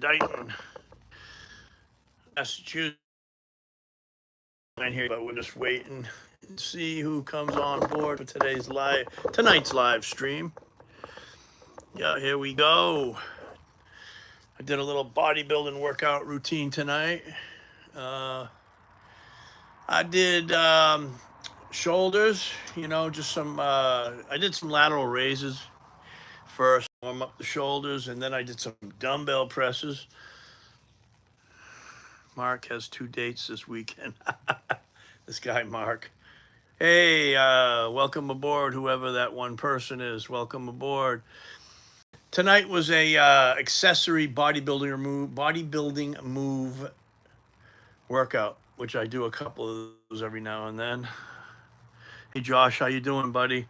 Dayton, Massachusetts. In here, but we're just waiting to see who comes on board for tonight's live stream. Yeah, here we go. I did a little bodybuilding workout routine tonight. I did shoulders, just some. I did some lateral raises first, warm up the shoulders, and then I did some dumbbell presses. Mark has 2 dates this weekend. This guy, Mark. Hey, welcome aboard, whoever that one person is. Welcome aboard. Tonight was a accessory bodybuilding move workout, which I do a couple of those every now and then. Hey, Josh, how you doing, buddy?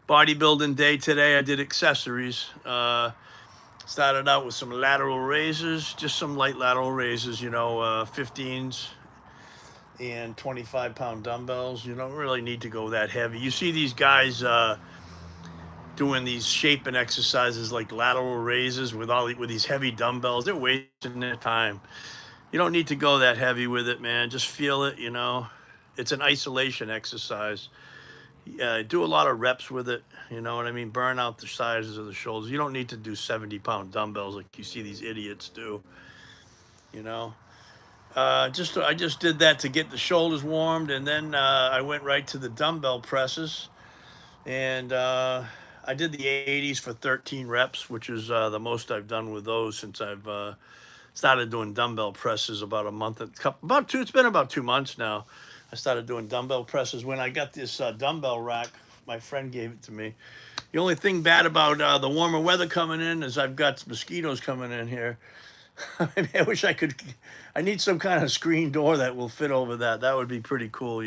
Bodybuilding day today. I did accessories. Started out with some lateral raises, just some light lateral raises, 15s and 25-pound dumbbells. You don't really need to go that heavy. You see these guys doing these shaping exercises like lateral raises with these heavy dumbbells. They're wasting their time. You don't need to go that heavy with it, man. Just feel it, It's an isolation exercise. Do a lot of reps with it, you know what I mean? Burn out the sizes of the shoulders. You don't need to do 70-pound dumbbells like you see these idiots do, I just did that to get the shoulders warmed, and then I went right to the dumbbell presses, and I did the 80s for 13 reps, which is the most I've done with those since I've started doing dumbbell presses about a month, it's been about 2 months now. I started doing dumbbell presses. When I got this dumbbell rack, my friend gave it to me. The only thing bad about the warmer weather coming in is I've got mosquitoes coming in here. I wish I need some kind of screen door that will fit over that. That would be pretty cool,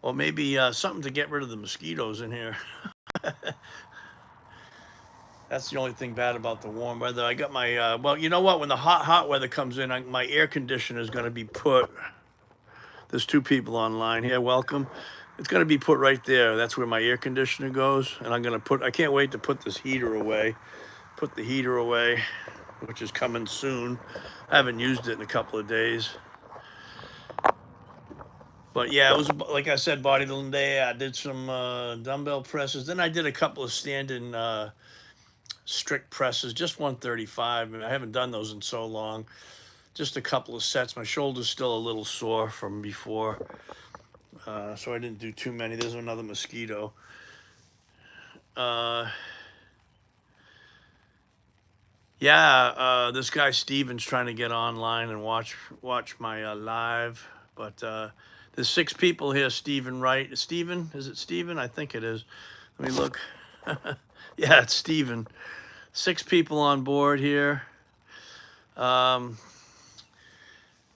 Or maybe something to get rid of the mosquitoes in here. That's the only thing bad about the warm weather. I got my, well, you know what? When the hot weather comes in, my air conditioner is going to be put, there's 2 people online here, welcome. It's going to be put right there. That's where my air conditioner goes. And I can't wait to put this heater away. Put the heater away, which is coming soon. I haven't used it in a couple of days. But yeah, it was, like I said, bodybuilding day. I did some dumbbell presses. Then I did a couple of standing strict presses, just 135. I haven't done those in so long. Just a couple of sets. My shoulder's still a little sore from before, so I didn't do too many. There's another mosquito. This guy Steven's trying to get online and watch my live, but there's 6 people here. Steven, right? Steven, is it Steven? I think it is. Let me look. Yeah, it's Steven. 6 people on board here. But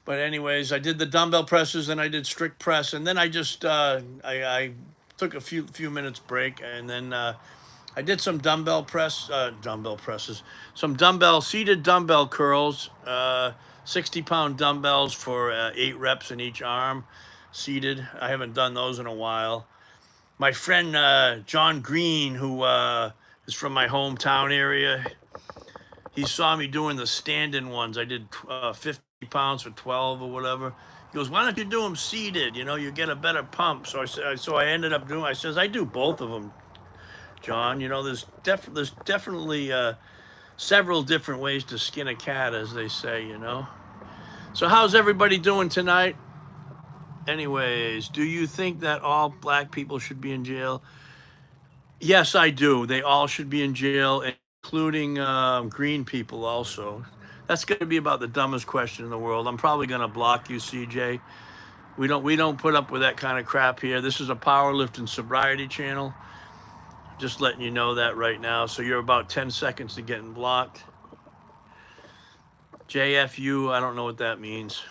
anyways, I did the dumbbell presses, then I did strict press, and then I just I took a few minutes break, and then I did some dumbbell presses, some seated dumbbell curls, 60-pound dumbbells for 8 reps in each arm, seated. I haven't done those in a while. My friend John Green, who is from my hometown area, he saw me doing the stand-in ones. I did 50 pounds for 12 or whatever. He goes, why don't you do them seated? You get a better pump. So I ended up doing. I says, I do both of them, John. There's definitely several different ways to skin a cat, as they say. So how's everybody doing tonight? Anyways, do you think that all black people should be in jail? Yes, I do. They all should be in jail, including green people also. That's going to be about the dumbest question in the world. I'm probably going to block you, CJ. We don't put up with that kind of crap here. This is a powerlifting sobriety channel. Just letting you know that right now. So you're about 10 seconds to getting blocked. JFU, I don't know what that means.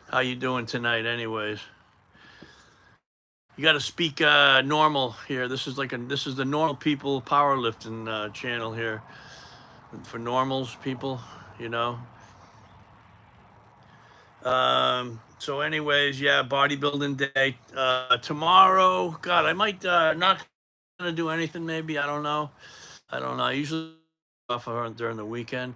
How you doing tonight anyways? You got to speak normal here. This is the normal people powerlifting channel here. For normals people, So anyways, yeah, bodybuilding day. Tomorrow, God, I might not gonna do anything maybe. I don't know. I usually off during the weekend.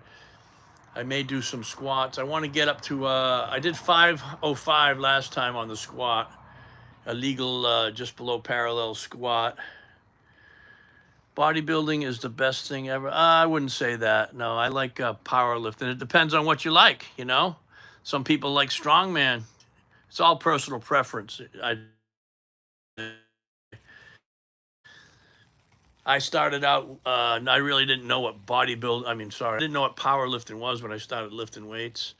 I may do some squats. I want to get up to, I did 505 last time on the squat, a legal just below parallel squat. Bodybuilding is the best thing ever. I wouldn't say that. No, I like powerlifting. It depends on what you like, you know? Some people like strongman. It's all personal preference. I started out, I really didn't know what I didn't know what powerlifting was when I started lifting weights.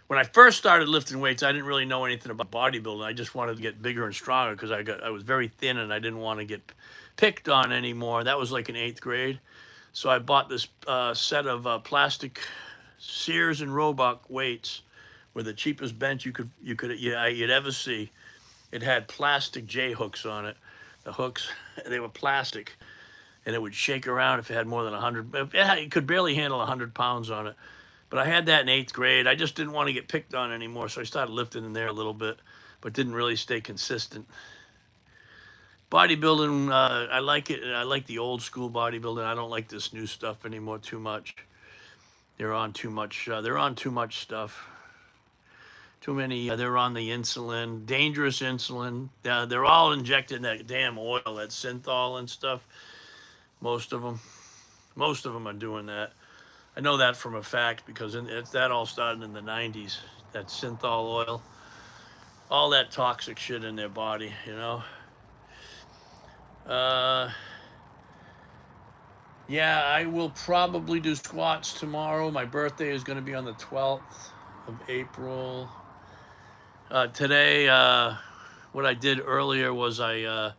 When I first started lifting weights, I didn't really know anything about bodybuilding. I just wanted to get bigger and stronger because I was very thin and I didn't want to get picked on anymore. That was like in 8th grade. So I bought this set of plastic Sears and Roebuck weights, were the cheapest bench you'd ever see. It had plastic J hooks on it. The hooks, they were plastic, and it would shake around if it had more than 100. It could barely handle 100 pounds on it. But I had that in 8th grade. I just didn't want to get picked on anymore, so I started lifting in there a little bit, but didn't really stay consistent. Bodybuilding, I like it. I like the old school bodybuilding. I don't like this new stuff anymore too much. They're on too much. They're on too much stuff. Too many. They're on the insulin, dangerous insulin. They're all injecting that damn oil, that synthol and stuff. Most of them are doing that. I know that from a fact because that all started in the 90s. That synthol oil, all that toxic shit in their body, you know. Yeah, I will probably do squats tomorrow. My birthday is going to be on the 12th of April. Today, what I did earlier was I'm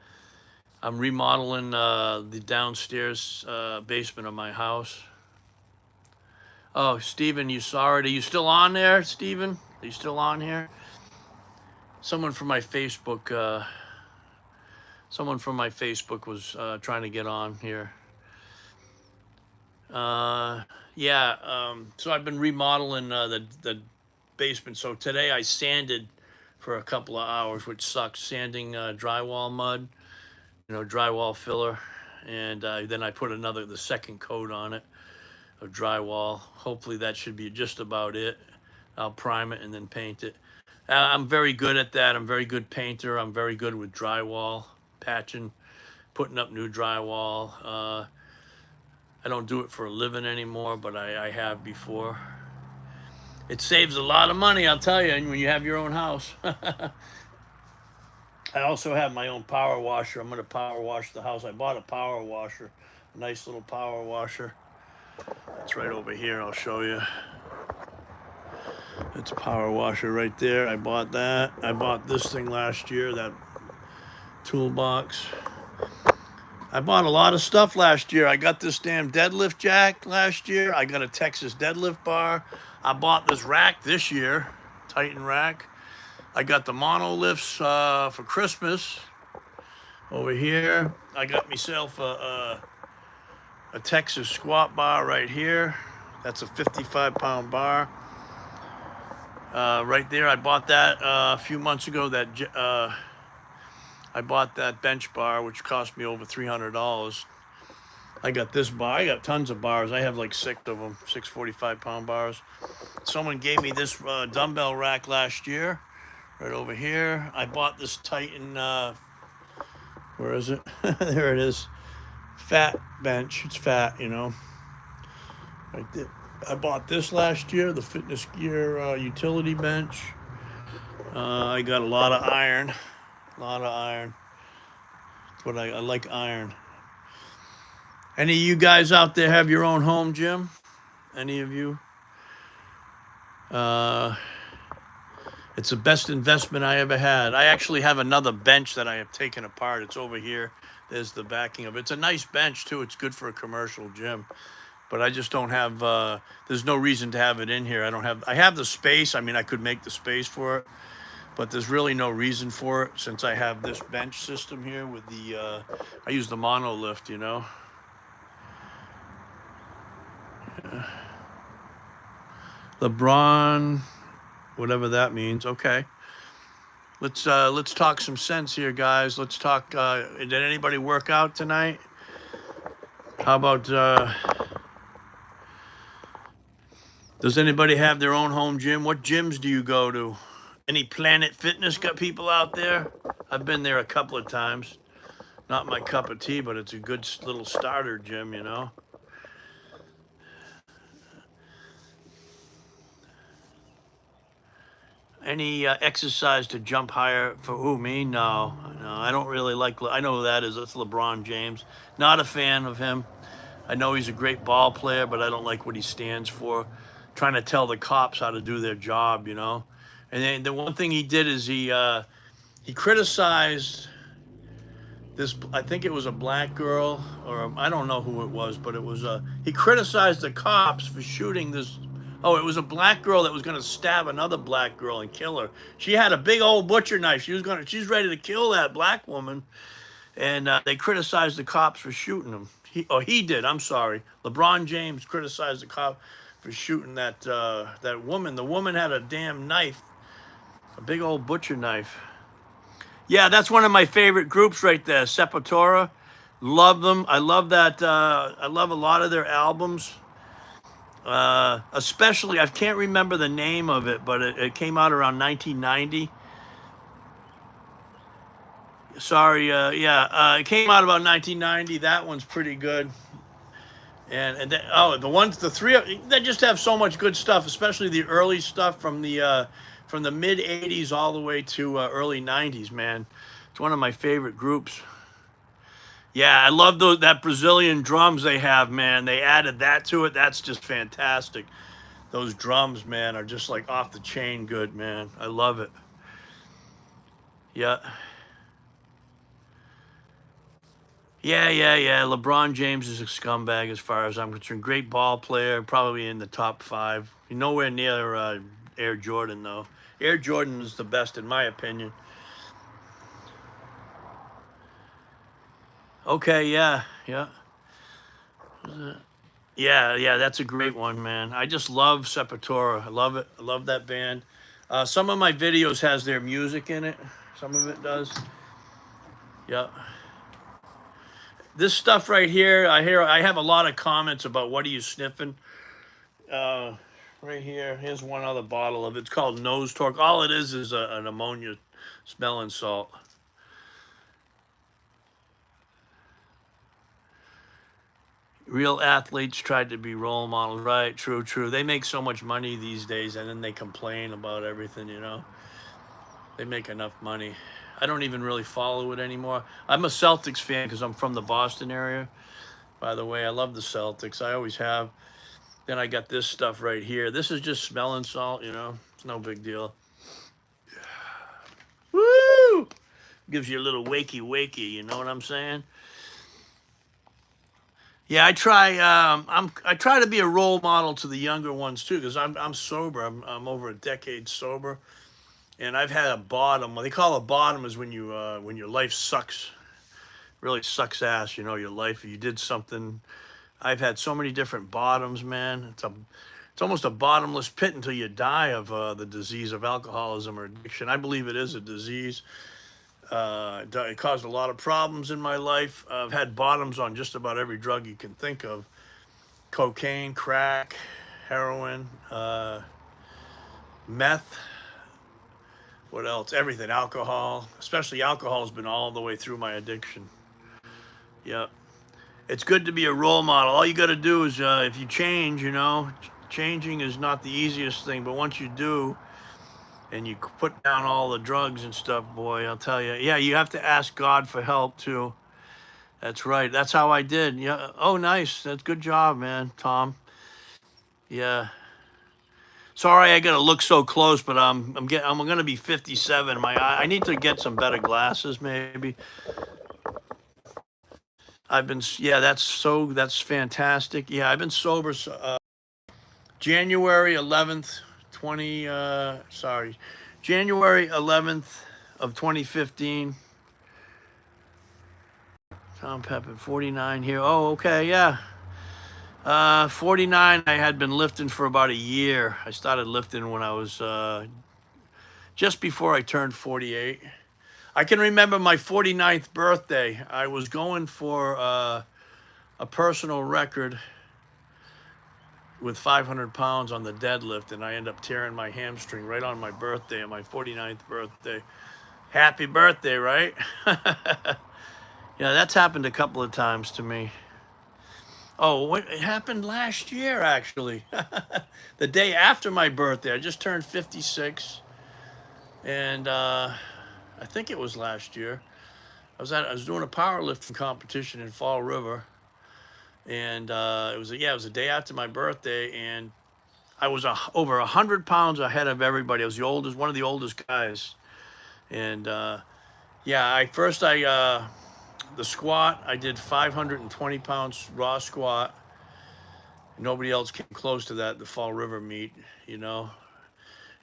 remodeling the downstairs basement of my house. Oh, Steven, you saw it. Are you still on there, Steven? Are you still on here? Someone from my Facebook was trying to get on here. So I've been remodeling the basement. So today I sanded for a couple of hours, which sucks. Sanding drywall mud, drywall filler, and then I put the second coat on it of drywall. Hopefully that should be just about it. I'll prime it and then paint it. I'm very good at that. I'm a very good painter. I'm very good with drywall, patching, putting up new drywall. I don't do it for a living anymore, but I have before. It saves a lot of money, I'll tell you, when you have your own house. I also have my own power washer. I'm going to power wash the house. I bought a power washer, a nice little power washer. It's right over here. I'll show you. It's a power washer right there. I bought that. I bought this thing last year, that toolbox. I bought a lot of stuff last year. I got this damn deadlift jack last year. I got a Texas deadlift bar. I bought this rack this year, Titan rack. I got the monolifts for Christmas over here. I got myself a Texas squat bar right here. That's a 55-pound bar. Right there, I bought that a few months ago. I bought that bench bar, which cost me over $300. I got this bar. I got tons of bars. I have like 6 of them, 6 45-pound bars. Someone gave me this dumbbell rack last year, right over here. I bought this Titan, where is it? There it is. Fat bench. It's fat, Right there. I bought this last year, the Fitness Gear utility bench. I got a lot of iron. But I like iron. Any of you guys out there have your own home gym? Any of you? It's the best investment I ever had. I actually have another bench that I have taken apart. It's over here. There's the backing of it. It's a nice bench too. It's good for a commercial gym. But I just don't have, there's no reason to have it in here. I have the space. I mean, I could make the space for it, but there's really no reason for it since I have this bench system here with I use the monolift, Yeah. LeBron, whatever that means. Okay. Let's talk some sense here, guys. Let's talk, did anybody work out tonight? How about, Does anybody have their own home gym? What gyms do you go to? Any Planet Fitness got people out there? I've been there a couple of times. Not my cup of tea, but it's a good little starter gym, you know. Any exercise to jump higher for who? Me? No, no. I don't really like. I know who that is. That's LeBron James. Not a fan of him. I know he's a great ball player, but I don't like what he stands for. Trying to tell the cops how to do their job, you know. And then the one thing he did is he criticized this. I think it was a black girl, or I don't know who it was, but it was he criticized the cops for shooting this. Oh, it was a black girl that was going to stab another black girl and kill her. She had a big old butcher knife. She's ready to kill that black woman, and they criticized the cops for shooting him. He did. I'm sorry. LeBron James criticized the cop for shooting that woman. The woman had a damn knife, a big old butcher knife. Yeah, that's one of my favorite groups right there, Sepultura. Love them. I love that. I love a lot of their albums. Especially, I can't remember the name of it, but it came out around 1990. Sorry, yeah, it came out about 1990. That one's pretty good. And the ones, the three, they just have so much good stuff, especially the early stuff from the mid '80s all the way to early '90s. Man, it's one of my favorite groups. Yeah, I love that Brazilian drums they have, man. They added that to it. That's just fantastic. Those drums, man, are just like off the chain good, man. I love it. Yeah. Yeah, yeah, yeah. LeBron James is a scumbag as far as I'm concerned. Great ball player, probably in the top five. Nowhere near Air Jordan, though. Air Jordan is the best, in my opinion. Okay, yeah, yeah. Yeah, yeah, that's a great one, man. I just love Sepultura. I love it. I love that band. Some of my videos has their music in it. Some of it does. Yeah. This stuff right here, I have a lot of comments about what are you sniffing. Uh, right here, here's one other bottle of it. It's called Nose Torque. All it is an ammonia smelling salt. Real athletes tried to be role models, right? True, true. They make so much money these days, and then they complain about everything. You know, they make enough money. I don't even really follow it anymore. I'm a Celtics fan because I'm from the Boston area. By the way, I love the Celtics. I always have. Then I got this stuff right here. This is just smelling salt. You know, it's no big deal. Woo! Gives you a little wakey wakey. You know what I'm saying? Yeah, I try. I try to be a role model to the younger ones too, because I'm sober. I'm over a decade sober, and I've had a bottom. What they call a bottom is when your life sucks, really sucks ass. You know, your life. You did something. I've had so many different bottoms, man. It's almost a bottomless pit until you die of the disease of alcoholism or addiction. I believe it is a disease. It caused a lot of problems in my life. I've had bottoms on just about every drug you can think of: cocaine, crack, heroin, meth. What else? Everything. Alcohol, especially alcohol, has been all the way through my addiction. Yeah, it's good to be a role model. All you got to do is, if you change, you know, changing is not the easiest thing, but once you do, and you put down all the drugs and stuff, boy, I'll tell you. Yeah, you have to ask God for help too. That's right. That's how I did. Yeah. Oh, nice. That's good job, man, Tom. Yeah. Sorry, I gotta look so close, but I'm gonna be 57. I need to get some better glasses, maybe. Yeah. That's fantastic. Yeah, I've been sober. January 11th, 20. Sorry, January 11th of 2015. Tom Pepper, 49 here. Oh, okay, yeah. 49, I had been lifting for about a year. I started lifting when I was just before I turned 48. I can remember my 49th birthday. I was going for a personal record. with 500 pounds on the deadlift, and I end up tearing my hamstring right on my birthday, on my 49th birthday. Happy birthday, right? Yeah, that's happened a couple of times to me. Oh, it happened last year, actually. The day after my birthday. I just turned 56, and I think it was last year. I was doing a powerlifting competition in Fall River, and it was a day after my birthday, and I was over 100 pounds ahead of everybody. I was the oldest, one of the oldest guys, and yeah, the squat. I did 520 pounds raw squat. Nobody else came close to that. The Fall River meet, you know.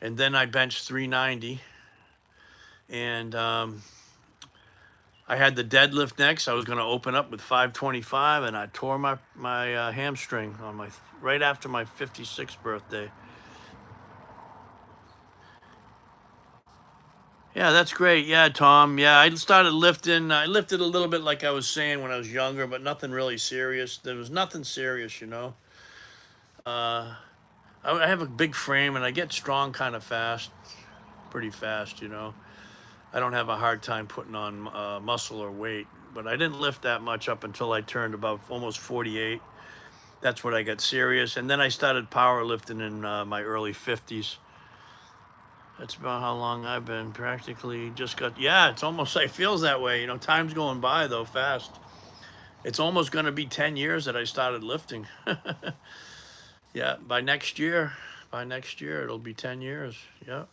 And then I benched 390, and I had the deadlift next. I was going to open up with 525, and I tore my hamstring on my right after my 56th birthday. Yeah, that's great. Yeah, Tom. Yeah, I started lifting. I lifted a little bit, like I was saying, when I was younger, but nothing really serious. There was nothing serious, you know. Uh, I have a big frame, and I get strong kind of fast, pretty fast, you know. I don't have a hard time putting on muscle or weight, but I didn't lift that much up until I turned about almost 48. That's when I got serious, and then I started powerlifting in my early 50s. That's about how long I've been practically just got. Yeah, it's almost like feels that way. You know, time's going by though fast. It's almost going to be 10 years that I started lifting. Yeah, by next year it'll be 10 years. Yeah.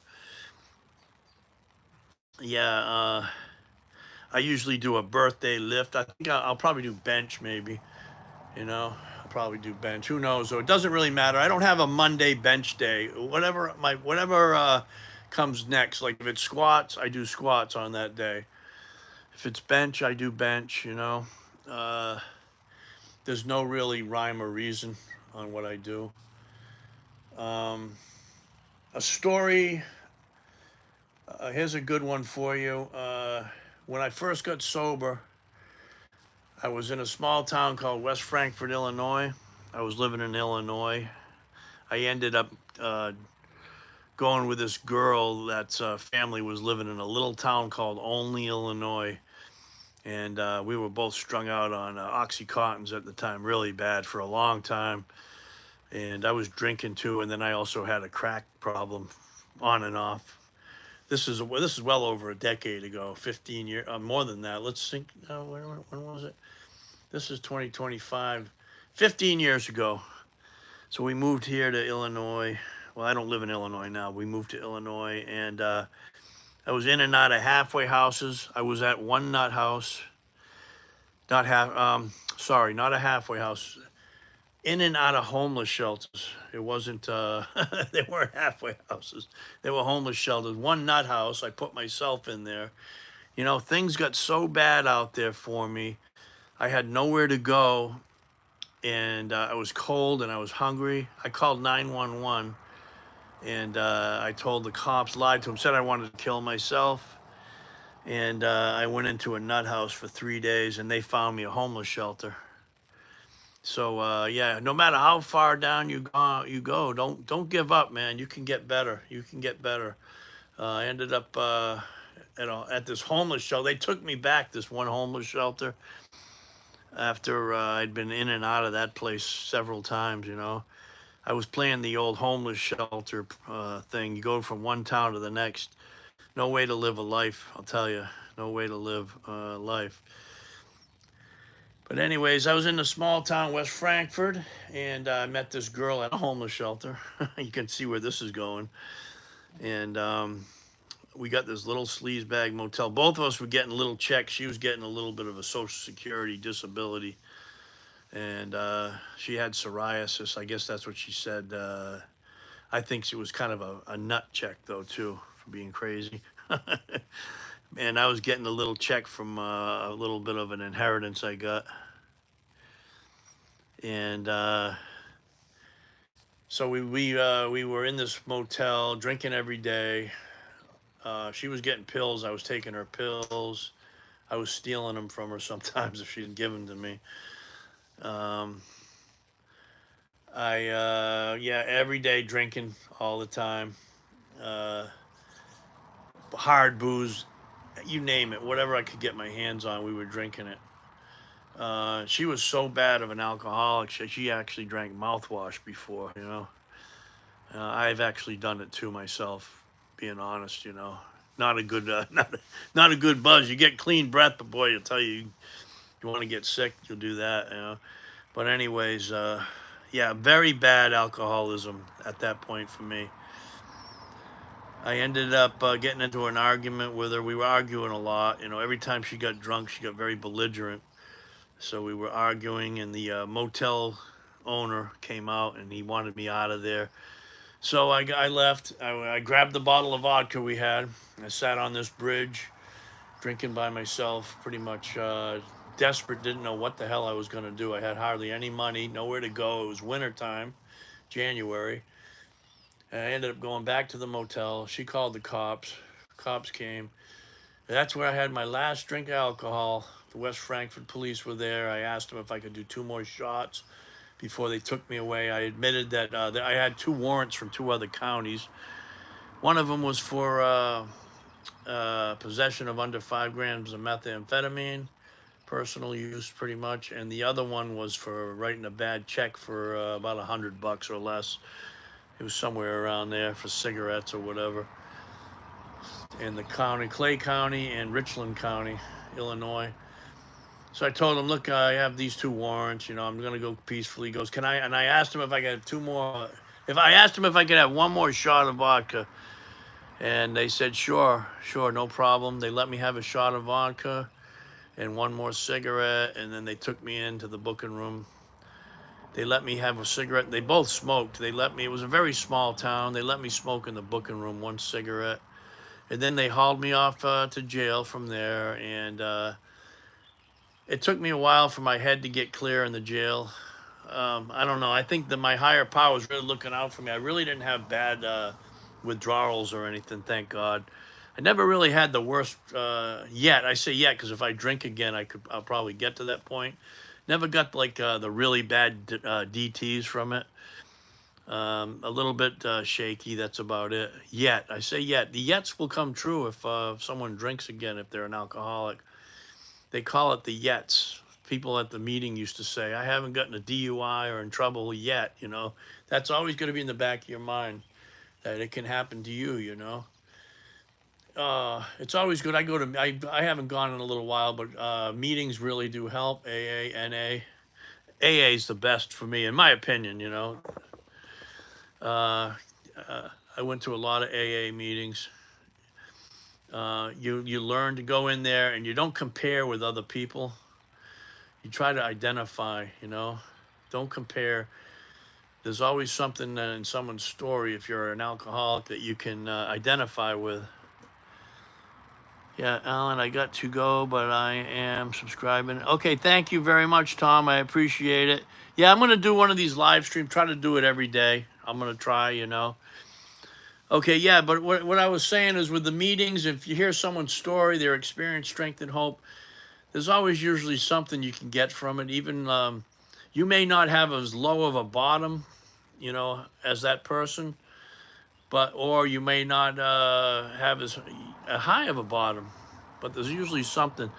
Yeah, I usually do a birthday lift. I think I'll probably do bench maybe, you know. I'll probably do bench. Who knows? So it doesn't really matter. I don't have a Monday bench day. Whatever comes next. Like if it's squats, I do squats on that day. If it's bench, I do bench, you know. Uh, there's no really rhyme or reason on what I do. Um, a story, here's a good one for you. When I first got sober, I was in a small town called West Frankfort, Illinois. I was living in Illinois. I ended up going with this girl that's family was living in a little town called Olney, Illinois. And we were both strung out on Oxycontins at the time, really bad for a long time. And I was drinking too, and then I also had a crack problem, on and off. This is well over a decade ago, 15 years, more than that. Let's think. When was it? This is 2025, 15 years ago. So we moved here to Illinois. Well, I don't live in Illinois now. We moved to Illinois, and I was in and out of halfway houses. I was at one nut house, not half. Sorry, not a halfway house. In and out of homeless shelters. It wasn't. They weren't halfway houses. They were homeless shelters. One nut house. I put myself in there. You know, things got so bad out there for me. I had nowhere to go, and I was cold and I was hungry. I called 911, and I told the cops, lied to them, said I wanted to kill myself. And I went into a nut house for 3 days, and they found me a homeless shelter. So yeah, no matter how far down you go, don't give up, man. You can get better. You can get better. I ended up at this homeless shelter. They took me back, this one homeless shelter, after I'd been in and out of that place several times. You know, I was playing the old homeless shelter thing. You go from one town to the next. No way to live a life, I'll tell you. No way to live life. But anyways, I was in a small town, West Frankfort, and I met this girl at a homeless shelter. You can see where this is going. And we got this little sleazebag motel. Both of us were getting little checks. She was getting a little bit of a Social Security disability, and she had psoriasis. I guess that's what she said. I think she was kind of a nut check, though, too, for being crazy. And I was getting a little check from a little bit of an inheritance I got. And so we were in this motel drinking every day. She was getting pills. I was taking her pills. I was stealing them from her sometimes if she didn't give them to me. Um, Yeah, every day drinking all the time. Uh, Hard booze, you name it, whatever I could get my hands on, we were drinking it. She was so bad of an alcoholic. She actually drank mouthwash before. I've actually done it too myself. Being honest, not a good, not a good buzz. You get clean breath, but boy, I'll tell you, you want to get sick, you'll do that. But anyways, yeah, very bad alcoholism at that point for me. I ended up getting into an argument with her. We were arguing a lot. Every time she got drunk, she got very belligerent. So we were arguing, and the motel owner came out, and he wanted me out of there. So I left. I grabbed the bottle of vodka we had. I sat on this bridge, drinking by myself, pretty much desperate, didn't know what the hell I was going to do. I had hardly any money, nowhere to go. It was wintertime, January. And I ended up going back to the motel. She called the cops. Cops came. That's where I had my last drink of alcohol. The West Frankfort police were there. I asked them if I could do 2 more shots before they took me away. I admitted that I had 2 warrants from 2 other counties. One of them was for possession of under 5 grams of methamphetamine, personal use pretty much, and the other one was for writing a bad check for about $100 or less. It was somewhere around there for cigarettes or whatever. In the county, Clay County and Richland County, Illinois. So I told him, look, I have these 2 warrants. I'm going to go peacefully. He goes, can I? And I asked him if I could have 2 more. If I asked him if I could have 1 more shot of vodka, and they said, sure, no problem. They let me have a shot of vodka and 1 more cigarette, and then they took me into the booking room. They let me have a cigarette. They both smoked. They let me. It was a very small town. They let me smoke in the booking room 1 cigarette, and then they hauled me off to jail from there. And it took me a while for my head to get clear in the jail. I don't know. I think that my higher power was really looking out for me. I really didn't have bad withdrawals or anything, thank God. I never really had the worst yet. I say yet because if I drink again, I'll probably get to that point. Never got like the really bad DTs from it. A little bit shaky. That's about it. Yet I say yet. The yets will come true if someone drinks again. If they're an alcoholic, they call it the yets. People at the meeting used to say, "I haven't gotten a DUI or in trouble yet." That's always going to be in the back of your mind that it can happen to you. It's always good. I haven't gone in a little while, but meetings really do help. AA, NA. AA is the best for me, in my opinion. Uh, I went to a lot of AA meetings. You learn to go in there and you don't compare with other people. You try to identify. Don't compare. There's always something in someone's story, if you're an alcoholic, that you can identify with. Yeah, Alan, I got to go, but I am subscribing. Okay, thank you very much, Tom. I appreciate it. Yeah, I'm going to do one of these live streams. Try to do it every day. I'm going to try. Okay, yeah, but what I was saying is with the meetings, if you hear someone's story, their experience, strength, and hope, there's always usually something you can get from it. Even you may not have as low of a bottom, as that person, or you may not have as high of a bottom, but there's usually something.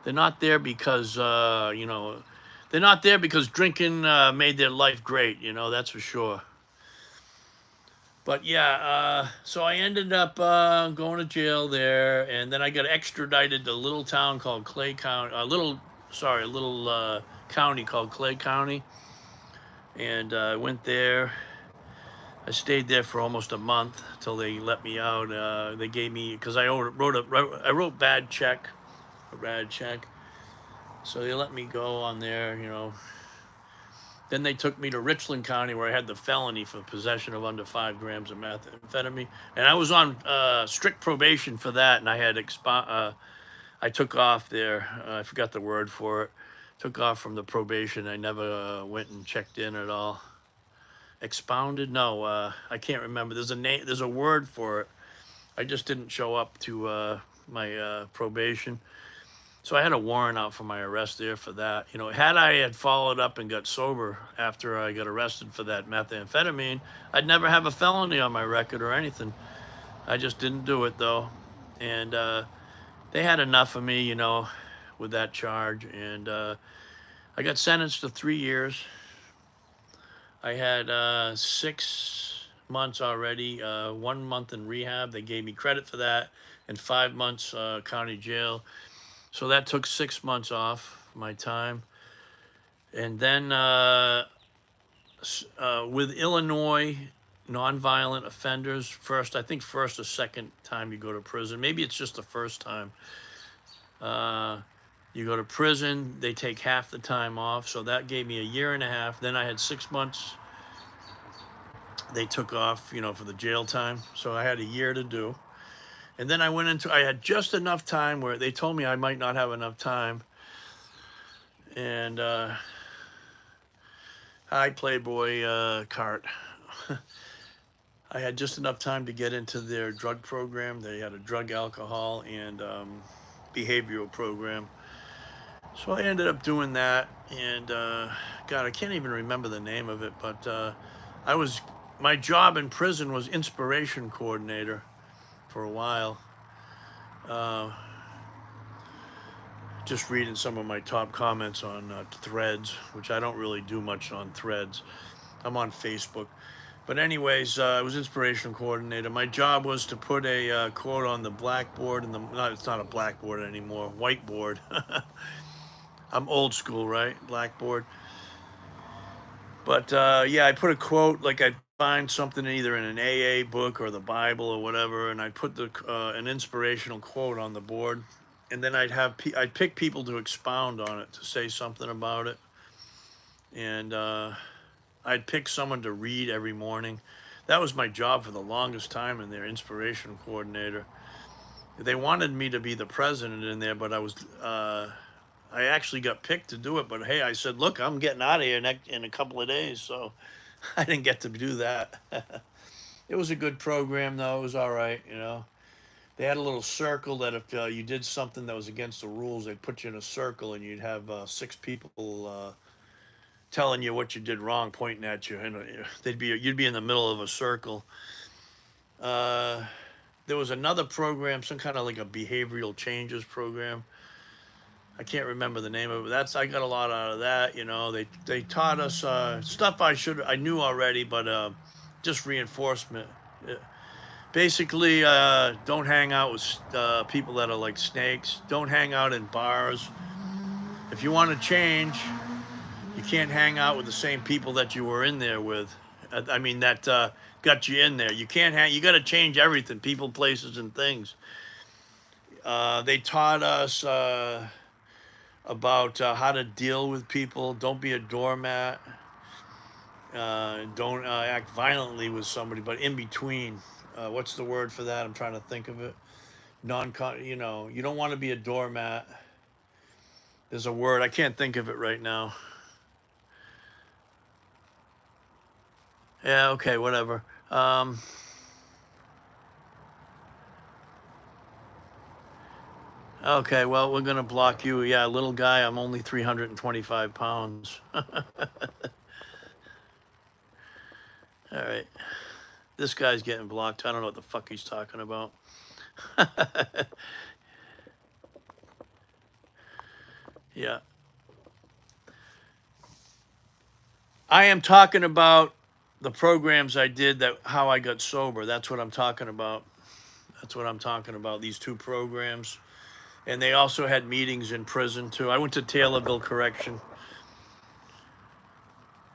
They're not there because they're not there because drinking made their life great. That's for sure. But yeah, so I ended up going to jail there, and then I got extradited to a little town called Clay County, a little county called Clay County, and I went there. I stayed there for almost a month till they let me out. They gave me because I wrote bad check, a bad check, so they let me go on there. Then they took me to Richland County where I had the felony for possession of under 5 grams of methamphetamine, and I was on strict probation for that, and I had I took off there. I forgot the word for it. Took off from the probation. I never went and checked in at all. Expounded? No, I can't remember. There's a name. There's a word for it. I just didn't show up to my probation. So I had a warrant out for my arrest there for that. You know, had I had followed up and got sober after I got arrested for that methamphetamine, I'd never have a felony on my record or anything. I just didn't do it though. And they had enough of me, you know, with that charge. And I got sentenced to 3 years. I had 6 months already, 1 month in rehab. They gave me credit for that, and 5 months county jail. So that took 6 months off my time. And then with Illinois nonviolent offenders, first, I think first or second time you go to prison. Maybe it's just the first time. You go to prison, they take half the time off. So that gave me a year and a half. Then I had 6 months they took off, you know, for the jail time. So I had a year to do. And then I had just enough time where they told me I might not have enough time. And hi, Playboy Cart. I had just enough time to get into their drug program. They had a drug, alcohol, and behavioral program. So I ended up doing that. And God, I can't even remember the name of it, but my job in prison was inspiration coordinator for a while. Just reading some of my top comments on Threads, which I don't really do much on Threads. I'm on Facebook. But anyways, I was inspiration coordinator. My job was to put a quote on the blackboard, it's not a blackboard anymore, whiteboard. I'm old school, right? Blackboard. But yeah, I put a quote, like I'd find something either in an AA book or the Bible or whatever, and I'd put an inspirational quote on the board, and then I'd pick people to expound on it, to say something about it, and I'd pick someone to read every morning. That was my job for the longest time in there, inspiration coordinator. They wanted me to be the president in there, but I actually got picked to do it. But hey, I said, look, I'm getting out of here in a couple of days, so I didn't get to do that. It was a good program, though. It was all right, you know. They had a little circle that if you did something that was against the rules, they'd put you in a circle, and you'd have 6 people telling you what you did wrong, pointing at you, and you'd be in the middle of a circle. There was another program, some kind of like a behavioral changes program. I can't remember the name of it. I got a lot out of that. You know, they taught us stuff I knew already, but just reinforcement. Basically, don't hang out with people that are like snakes. Don't hang out in bars. If you want to change, you can't hang out with the same people that you were in there with. I mean, that got you in there. You can't hang. You got to change everything, people, places, and things. They taught us about how to deal with people. Don't be a doormat. Don't act violently with somebody, but in between. What's the word for that? I'm trying to think of it. You know, you don't want to be a doormat. There's a word. I can't think of it right now. Yeah, okay, whatever. Okay, well, we're going to block you. Yeah, little guy, I'm only 325 pounds. All right. This guy's getting blocked. I don't know what the fuck he's talking about. Yeah. I am talking about the programs I did, how I got sober. That's what I'm talking about. That's what I'm talking about, these 2 programs. And they also had meetings in prison, too. I went to Taylorville Correction.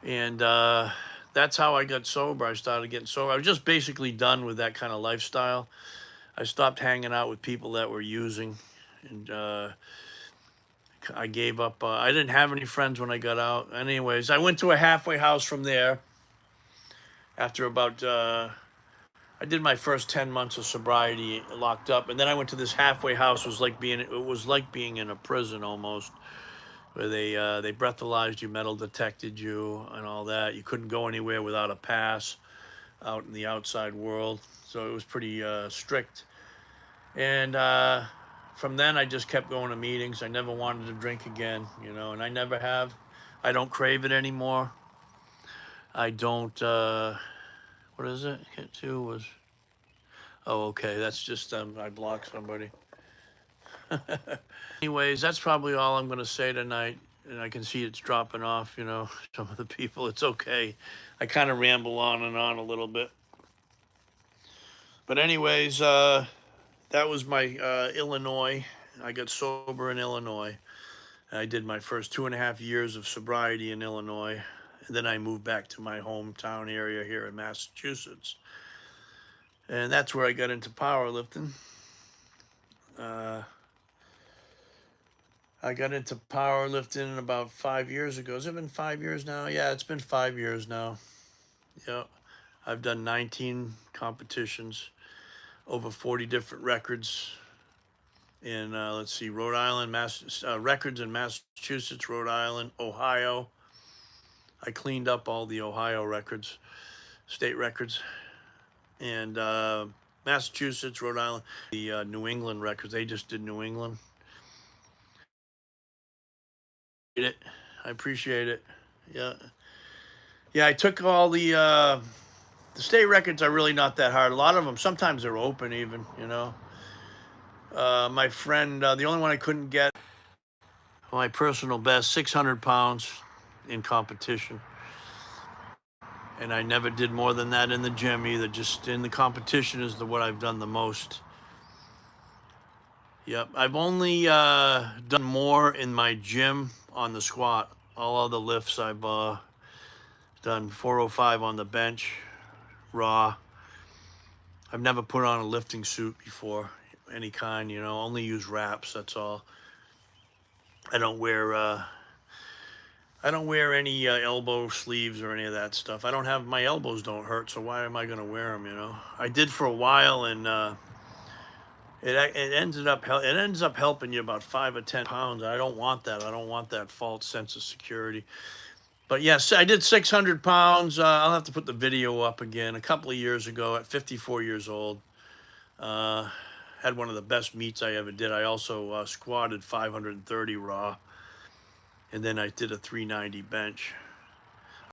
And that's how I got sober. I started getting sober. I was just basically done with that kind of lifestyle. I stopped hanging out with people that were using. And I gave up. I didn't have any friends when I got out. Anyways, I went to a halfway house from there after about... I did my first 10 months of sobriety locked up, and then I went to this halfway house. It was like being in a prison almost, where they breathalyzed you, metal detected you, and all that. You couldn't go anywhere without a pass out in the outside world, so it was pretty strict. And from then I just kept going to meetings. I never wanted to drink again, and I never have. I don't crave it anymore. I don't. What is it? Hit two was. Oh, okay. That's just I blocked somebody. Anyways, that's probably all I'm gonna say tonight. And I can see it's dropping off. Some of the people. It's okay. I kind of ramble on and on a little bit. But anyways, that was my Illinois. I got sober in Illinois. I did my first 2.5 years of sobriety in Illinois. And then I moved back to my hometown area here in Massachusetts. And that's where I got into powerlifting. I got into powerlifting about 5 years ago. Has it been 5 years now? Yeah, it's been 5 years now. Yeah. I've done 19 competitions, over 40 different records in, let's see, Rhode Island, records in Massachusetts, Rhode Island, Ohio. I cleaned up all the Ohio records, state records, and Massachusetts, Rhode Island, the New England records. They just did New England. I appreciate it. Yeah, yeah. I took all the state records are really not that hard. A lot of them, sometimes they're open even. My friend, the only one I couldn't get, my personal best, 600 pounds in competition. And I never did more than that in the gym either. Just in the competition is what I've done the most. Yep, I've only done more in my gym on the squat. All other lifts I've done 405 on the bench, raw. I've never put on a lifting suit before, any kind. Only use wraps. That's all. I don't wear any elbow sleeves or any of that stuff. My elbows don't hurt, so why am I gonna wear them? I did for a while, and it ends up helping you about 5 or 10 pounds. I don't want that. I don't want that false sense of security. But yes, I did 600 pounds. I'll have to put the video up again. A couple of years ago, at 54 years old, had one of the best meets I ever did. I also squatted 530 raw, and then I did a 390 bench.